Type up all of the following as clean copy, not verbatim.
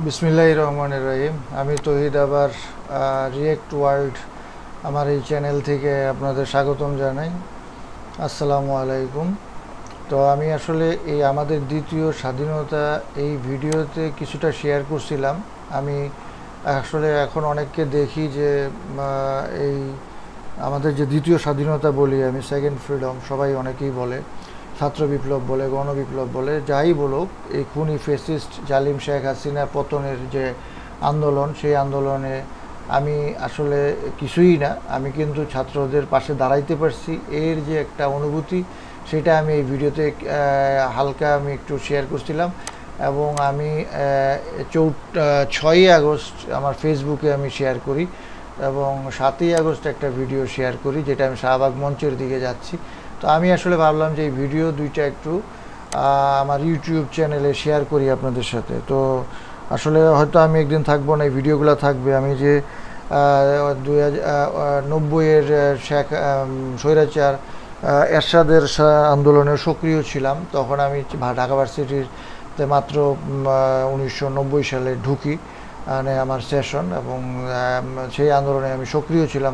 বিসমিল্লাহির রহমানির রহিম। আমি তৌহিদ আবার রিয়েক্ট ওয়ার্ল্ড আমার এই চ্যানেল থেকে আপনাদের স্বাগতম জানাই। আসসালামু আলাইকুম। তো আমি আসলে এই আমাদের দ্বিতীয় স্বাধীনতা এই ভিডিওতে কিছুটা শেয়ার করছিলাম। আমি আসলে এখন অনেককে দেখি যে এই আমাদের যে দ্বিতীয় স্বাধীনতা বলি আমি, সেকেন্ড ফ্রিডম, সবাই অনেকেই বলে, ছাত্র বিপ্লব বলে, গণবিপ্লব বলে, যাই বলুক, এই খুনি ফেসিস্ট জালিম শেখ হাসিনা পতনের যে আন্দোলন, সেই আন্দোলনে আমি আসলে কিছুই না, আমি কিন্তু ছাত্রদের পাশে দাঁড়াইতে পারছি, এর যে একটা অনুভূতি সেটা আমি এই ভিডিওতে হালকা আমি একটু শেয়ার করছিলাম। এবং আমি 6ই আগস্ট আমার ফেসবুকে আমি শেয়ার করি এবং 7ই আগস্ট একটা ভিডিও শেয়ার করি, যেটা আমি শাহবাগ মঞ্চের দিকে যাচ্ছি। তো আমি আসলে ভাবলাম যে এই ভিডিও দুইটা একটু আমার ইউটিউব চ্যানেলে শেয়ার করি আপনাদের সাথে। তো আসলে হয়তো আমি একদিন থাকবো না, এই ভিডিওগুলো থাকবে। আমি যে 1990-এর শেখ স্বৈরাচার এরশাদের আন্দোলনে সক্রিয় ছিলাম, তখন আমি ঢাকা ভার্সিটিতে মাত্র 1990 সালে ঢুকি, মানে আমার সেশন, এবং সেই আন্দোলনে আমি সক্রিয় ছিলাম।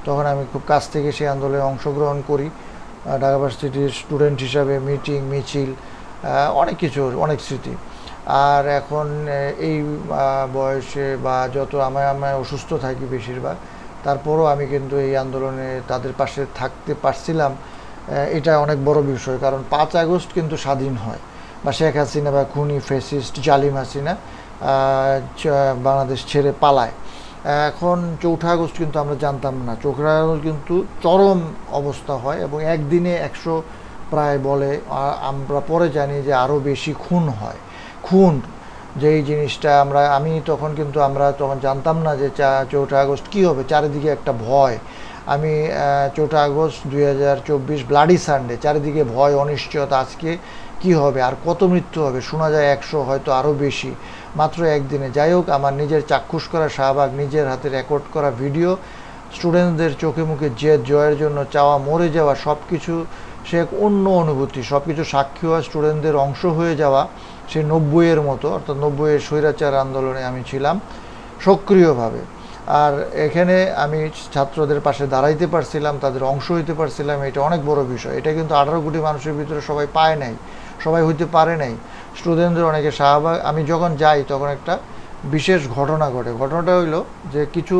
তখন আমি খুব কাছ থেকে সেই আন্দোলনে অংশগ্রহণ করি, ঢাকা ভার্সিটির স্টুডেন্ট হিসাবে মিটিং মিছিল, অনেক কিছু, অনেক স্মৃতি। আর এখন এই বয়সে বা যত আমায় অসুস্থ থাকি বেশিরভাগ, তারপরও আমি কিন্তু এই আন্দোলনে তাদের পাশে থাকতে পারছিলাম। এটা অনেক বড় বিষয়, কারণ 5 আগস্ট কিন্তু স্বাধীন হয়, বা শেখ হাসিনা বা খুনি ফেসিস্ট জালিম হাসিনা বাংলাদেশ ছেড়ে পালায়। এখন 4 আগস্ট কিন্তু আমরা জানতাম না, 4 আগস্ট কিন্তু চরম অবস্থা হয় এবং একদিনে 100 প্রায় বলে, আমরা পরে জানি যে আরও বেশি খুন হয়। খুন যেই জিনিসটা আমি তখন জানতাম না যে 4 আগস্ট কী হবে, চারিদিকে একটা ভয়। আমি 4 আগস্ট 2024 ব্লাডি সানডে, চারিদিকে ভয়, অনিশ্চয়তা, আজকে কি হবে, আর কত মৃত্যু হবে, শোনা যায় 100, হয়তো আরও বেশি মাত্র একদিনে। যাই হোক, আমার নিজের চাক্ষুষ করা শাহবাগ, নিজের হাতে রেকর্ড করা ভিডিও, স্টুডেন্টদের চোখে মুখে জেদ জয়ের জন্য চাওয়া, মরে যাওয়া, সব কিছু সে এক অন্য অনুভূতি, সব কিছু সাক্ষী হওয়া, স্টুডেন্টদের অংশ হয়ে যাওয়া, সে 90-এর মতো, অর্থাৎ 90-এর স্বৈরাচার আন্দোলনে আমি ছিলাম সক্রিয়ভাবে। আর এখানে আমি ছাত্রদের পাশে দাঁড়াইতে পারছিলাম, তাদের অংশ হইতে পারছিলাম, এটা অনেক বড় বিষয়। এটা কিন্তু 18 কোটি মানুষের ভিতরে সবাই পায় নাই, সবাই হইতে পারে নাই। স্টুডেন্টদের অনেকে শাহবাগ, আমি যখন যাই তখন একটা বিশেষ ঘটনা ঘটে। ঘটনাটা হইল যে কিছু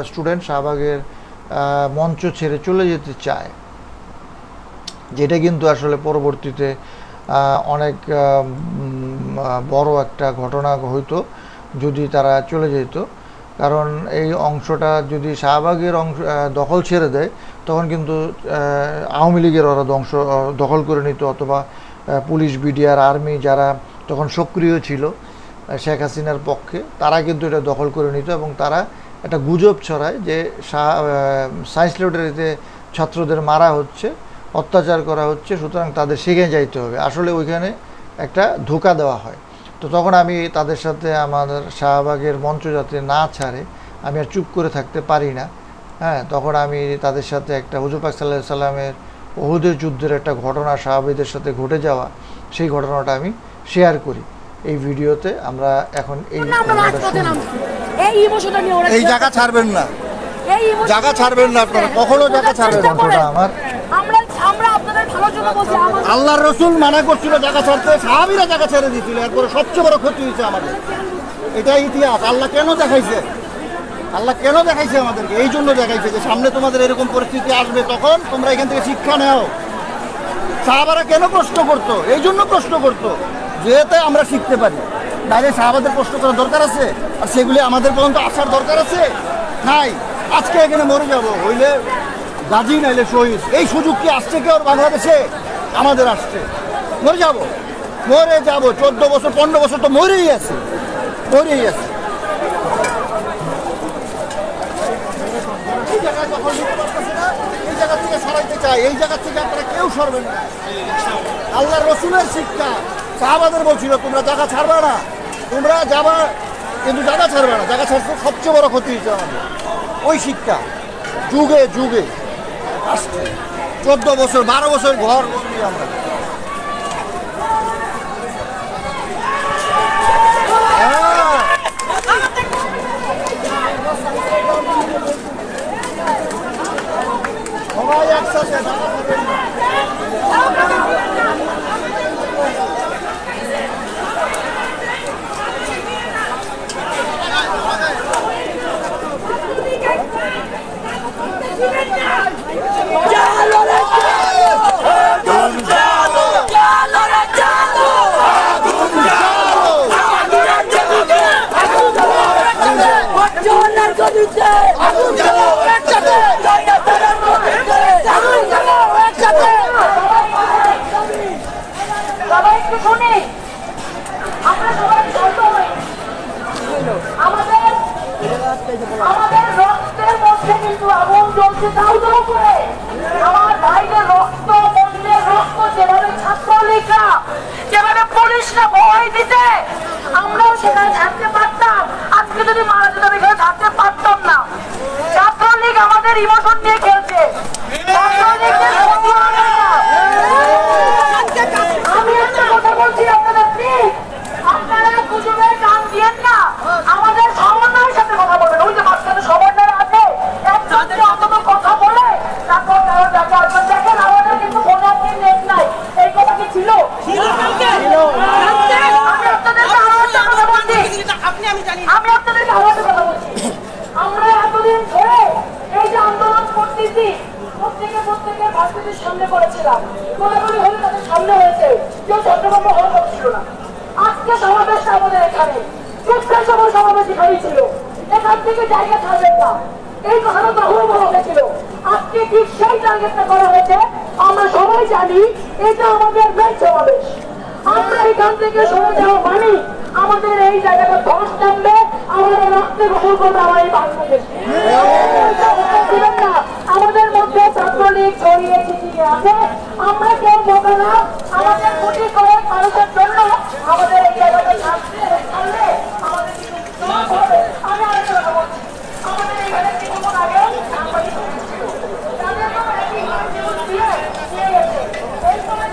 স্টুডেন্ট শাহবাগের মঞ্চ ছেড়ে চলে যেতে চায়, যেটা কিন্তু আসলে পরবর্তীতে অনেক বড় একটা ঘটনা হইতো যদি তারা চলে যেত। কারণ এই অংশটা যদি শাহবাগের দখল ছেড়ে দেয়, তখন কিন্তু আওয়ামী লীগের ওরা দখল করে নিত, অথবা পুলিশ, বিডিআর, আর্মি যারা তখন সক্রিয় ছিল শেখ হাসিনার পক্ষে, তারা কিন্তু এটা দখল করে নিত এবং তারা একটা গুজব ছড়ায় যে সায়েন্স ল্যাবরেটরিতে ছাত্রদের মারা হচ্ছে, অত্যাচার করা হচ্ছে, সুতরাং তাদের সেখানে যাইতে হবে। আসলে ওইখানে একটা ধোঁকা দেওয়া হয়। তো তখন আমি তাদের সাথে, আমাদের শাহবাগের মঞ্চ যাতে না ছাড়ে, আমি আর চুপ করে থাকতে পারি না। হ্যাঁ, তখন আমি তাদের সাথে একটা হুজুর পাক সাল্লাল্লাহু আলাইহি সাল্লামের উহুদের যুদ্ধের একটা ঘটনা সাহাবীদের সাথে ঘটে যাওয়া, সেই ঘটনাটা আমি শেয়ার করি এই ভিডিওতে। আমরা এখন এই জায়গা ছাড়বেন না, জায়গা ছাড়বেন না, আপনারা কখনো জায়গা ছাড়বেন না। আমার আল্লাহর রাসূল মানা করছিল জায়গা ছাড়তে, সাহাবীরা জায়গা ছেড়ে দিয়েছিল। এরপরে সবচেয়ে বড় ক্ষতি হয়েছে আমাদের। এটা ইতিহাস। আল্লাহ কেন দেখাইছে? আল্লাহ কেন দেখাইছে আমাদেরকে? এই জন্য দেখাইছে যে সামনে তোমাদের এরকম পরিস্থিতি আসবে, তখন তোমরা এখান থেকে শিক্ষা নাও। সাহাবারা কেন প্রশ্ন করতো? এই জন্য প্রশ্ন করতো যেতে আমরা শিখতে পারি। নাইলে সাহাবাদের প্রশ্ন করার দরকার আছে? আর সেগুলি আমাদের পর্যন্ত আসার দরকার আছে? নাই। আজকে এখানে মরে যাব, হইলে গাজী নাইলে শহীদ, এই সুযোগ কি আসছে কেউ বাংলাদেশে? আমাদের আসছে। মরে যাব, 14 বছর 15 বছর তো মরেই আছে। এই জায়গায় যখন নিতে পারতেছে না, এই জায়গা থেকে সরাইতে চাই, এই জায়গা থেকে আপনারা কেউ সরবেন না। আল্লাহর রাসূলের শিক্ষা, সাহাবাদের বলছিল তোমরা জায়গা ছাড়বা না, তোমরা যাবা কিন্তু জায়গা ছাড়বে না। জায়গা ছাড়তে সবচেয়ে বড় ক্ষতি হয়েছে আমাদের। ওই শিক্ষা যুগে যুগে আসছে। 14 বছর 12 বছর ঘর বন্দি আমরা। গদিতে আগুন জ্বালাও একসাথে স্বৈরাচারের গদিতে আগুন জ্বালাও একসাথে সবাই একটু শুনি আমরা সবাই শান্ত হই আমাদের রক্তের মধ্যে কিন্তু আগুন জ্বলছে দাউ দাউ করে আমার ভাইদের রক্ত মন্দিরের রক্ত যেভাবে ছাত্রলীগরা যেভাবে পুলিশরা ভয় দিতে আমরাও সেখানে থাকতে পারতাম আজকে যদি মারা যেতাম এখানে থাকতে পারতাম না ছাত্রলীগ আমাদের ইমোশন নিয়ে খেলছে আমি একটা কথা বলছি আপনাদের প্লিজ আপনারা গুজবে কান দিয়েন না আমাদের সমন্বয়ের সাথে কথা বলবেন ওই যে মাঝখানে সমন্বয় আছে একজনকে অন্তত কথা বলে তারপর কারো ডাকে আসবেন দেখেন আমাদের কিন্তু বোনাকে নেট নাই এই কথা কি ছিল আমি আপনাদেরকে আরো একটা কথা বলছি আমি আপনাদেরকে আরো একটা কথা বলছি আমরা এতদিন ধরে এই যে আন্দোলন করতেছি প্রত্যেকের ভার্সিটির সামনে করেছিলাম গোলাগুলি হলে তাদের সামনে হয়েছে কেউ চট্টগ্রামে হল করছিল না আজকে সমাবেশটা আমাদের এখানে চুপটার সময় সমাবেশ এখানেই ছিল এখান থেকে জায়গা ছাড়বেন না এই কথাটা তখনও বলা হয়েছিল আজকে ঠিক সেই টার্গেটটা করা হয়েছে আমরা সবাই জানি এটা আমাদের মেন সমাবেশ আমরা এখান থেকে সরে যাওয়া মানে আমাদের এই জায়গাটা ধস নামবে আমাদের রক্তে গোসল করবে আমার এই বাংলাদেশ না আমাদের মধ্যে ছাত্রলীগ ছড়িয়ে ছিটিয়ে আছে আমরা কেউ বলবে না আমাদের কোটি কয়েক মানুষের জন্য আমাদের এই জায়গাটা ছাড়লে আমাদের আমি আরেকটা কথা বলছি আমাদের এখানে কিছুক্ষণ আগে সাংবাদিক ছিল তাদের দিয়ে গেছে এই সময়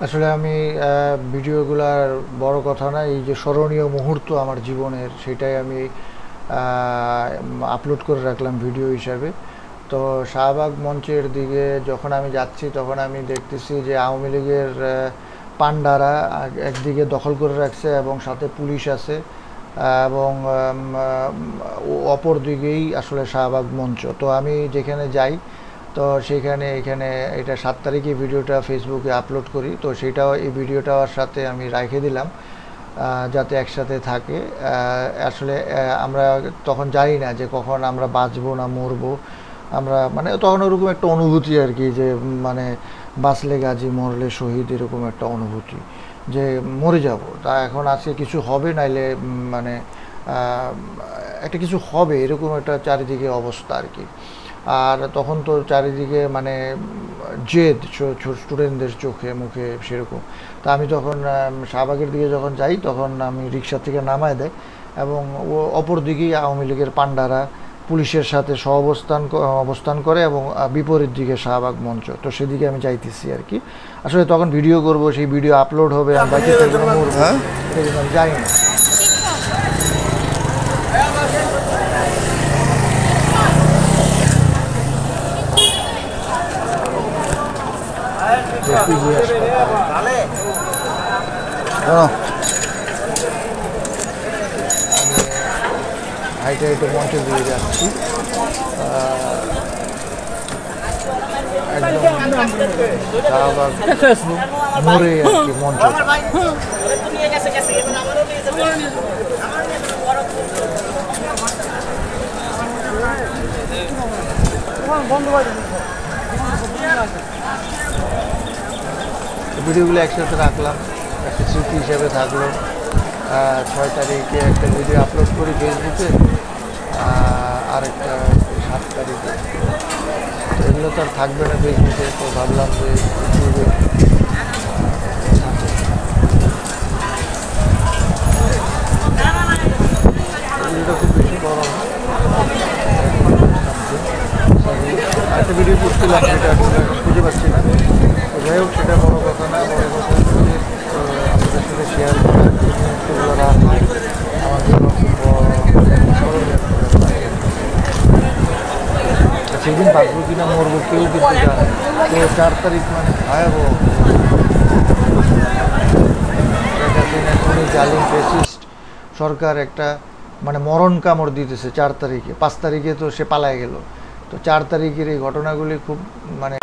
আসলে আমি ভিডিওগুলার বড় কথা না এই যে স্মরণীয় মুহূর্ত আমার জীবনের সেটাই আমি আপলোড করে রাখলাম ভিডিও হিসাবে। তো শাহবাগ মঞ্চের দিকে যখন আমি যাচ্ছি তখন আমি দেখতেছি যে আওয়ামী লীগের পান্ডারা একদিকে দখল করে রাখছে এবং সাথে পুলিশ আছে এবং অপর দিকেই আসলে শাহবাগ মঞ্চ। তো আমি যেখানে যাই তো সেখানে এখানে এটা 7 তারিখে ভিডিওটা ফেসবুকে আপলোড করি, তো সেটাও এই ভিডিওটার সাথে আমি রেখে দিলাম যাতে একসাথে থাকে। আসলে আমরা তখন জানি না যে কখন আমরা বাঁচবো না মরবো, আমরা মানে তখন ওরকম একটা অনুভূতি আর কি, যে মানে বাঁচলে গাজী মরলে শহীদ, এরকম একটা অনুভূতি যে মরে যাব। তা এখন আজকে কিছু হবে নাইলে মানে একটা কিছু হবে, এরকম একটা চারিদিকে অবস্থা আর কি। আর তখন তো চারিদিকে মানে জেদ স্টুডেন্টদের চোখে মুখে সেরকম। তা আমি তখন শাহবাগের দিকে যখন যাই তখন আমি রিক্সা থেকে নামায় দেয় এবং অপর দিকেই আওয়ামী লীগের পান্ডারা পুলিশের সাথে অবস্থান করে এবং বিপরীত দিকে শাহবাগ মঞ্চ। তো সেদিকে আমি যাইতেছি আর কি। আসলে তখন ভিডিও করব, সেই ভিডিও আপলোড হবে, আমি বাইকে আমি জানি না। হাইটে হাইটে মঞ্চে দিয়ে যাচ্ছি, একদম শাহবাগ মোড়ে আর কি মঞ্চ। ভিডিওগুলো একসাথে রাখলাম। একটা স্মৃতি হিসেবে থাকলো। 6 তারিখে একটা ভিডিও আপলোড করি ফেসবুকে, আরেকটা 7 তারিখে। তো এগুলো তো আর থাকবে না ফেসবুকে, তো ভাবলাম যে ইউটিউবে ভিডিওটা খুব বেশি বড় না, একটা ভিডিও করছিলাম সেটা আসলে খুঁজে পাচ্ছি না। তো যাই হোক, সেটা বড় কথা না, বড় কথা হচ্ছে যে আমাদের সাথে শেয়ার করা এই মুহূর্তগুলো রাখা আমার জন্য খুব স্মরণীয়। সেদিন বাঁচবো কিনা মরবো কেউ কিন্তু জানে। তো 4 তারিখ মানে ভয়াবহ, জালিম ফ্যাসিস্ট সরকার একটা মানে মরণ কামড় দিতেছে 4 তারিখে। 5 তারিখে তো সে পালায় গেল। তো 4 তারিখের এই ঘটনাগুলি খুব মানে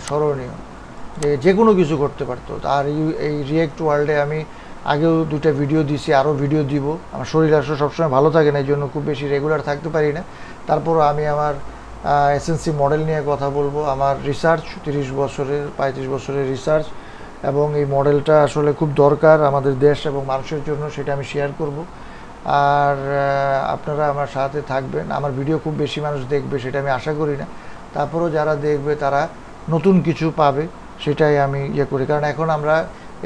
স্মরণীয় যে কোনো কিছু করতে পারতো। আর এই রিয়েক্ট ওয়ার্ল্ডে আমি আগেও 2টা ভিডিও দিছি, আরও ভিডিও দিব। আমার শরীর আসলে সবসময় ভালো থাকে না, এই জন্য খুব বেশি রেগুলার থাকতে পারি না। তারপরও আমি আমার এসএনসি মডেল নিয়ে কথা বলবো। আমার রিসার্চ 35 বছরের রিসার্চ, এবং এই মডেলটা আসলে খুব দরকার আমাদের দেশ এবং মানুষের জন্য, সেটা আমি শেয়ার করব। আর আপনারা আমার সাথে থাকবেন। আমার ভিডিও খুব বেশি মানুষ দেখবে সেটা আমি আশা করি না, তারপরও যারা দেখবে তারা নতুন কিছু পাবে, সেটাই আমি ইয়ে করি। কারণ এখন আমরা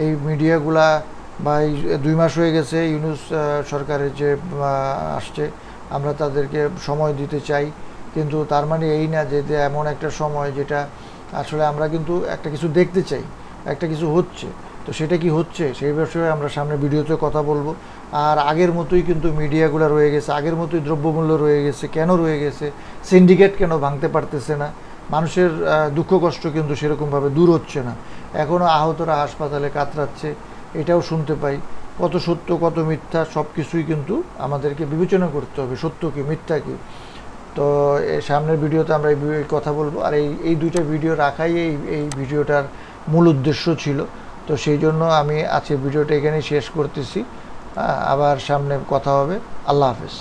এই মিডিয়াগুলা বা এই 2 মাস হয়ে গেছে ইউনূস সরকারের যে আসছে, আমরা তাদেরকে সময় দিতে চাই, কিন্তু তার মানে এই না যে এমন একটা সময় যেটা আসলে আমরা কিন্তু একটা কিছু দেখতে চাই, একটা কিছু হচ্ছে। তো সেটা কি হচ্ছে সেই বিষয়ে আমরা সামনে ভিডিওতে কথা বলবো। আর আগের মতোই কিন্তু মিডিয়াগুলো রয়ে গেছে, আগের মতোই দ্রব্যমূল্য রয়ে গেছে। কেন রয়ে গেছে? সিন্ডিকেট কেন ভাঙতে পারতেছে না? মানুষের দুঃখ কষ্ট কিন্তু সেরকমভাবে দূর হচ্ছে না। এখনও আহতরা হাসপাতালে কাতরাচ্ছে, এটাও শুনতে পাই। কত সত্য কত মিথ্যা সব কিছুই কিন্তু আমাদেরকে বিবেচনা করতে হবে, সত্য কি মিথ্যা কি। তো এই সামনের ভিডিওতে আমরা এই কথা বলবো। আর এই দুইটা ভিডিও রাখাই এই ভিডিওটার মূল উদ্দেশ্য ছিল। তো সেই জন্য আমি আজকে ভিডিওটা এখানেই শেষ করতেছি। আবার সামনে কথা হবে। আল্লাহ হাফেজ।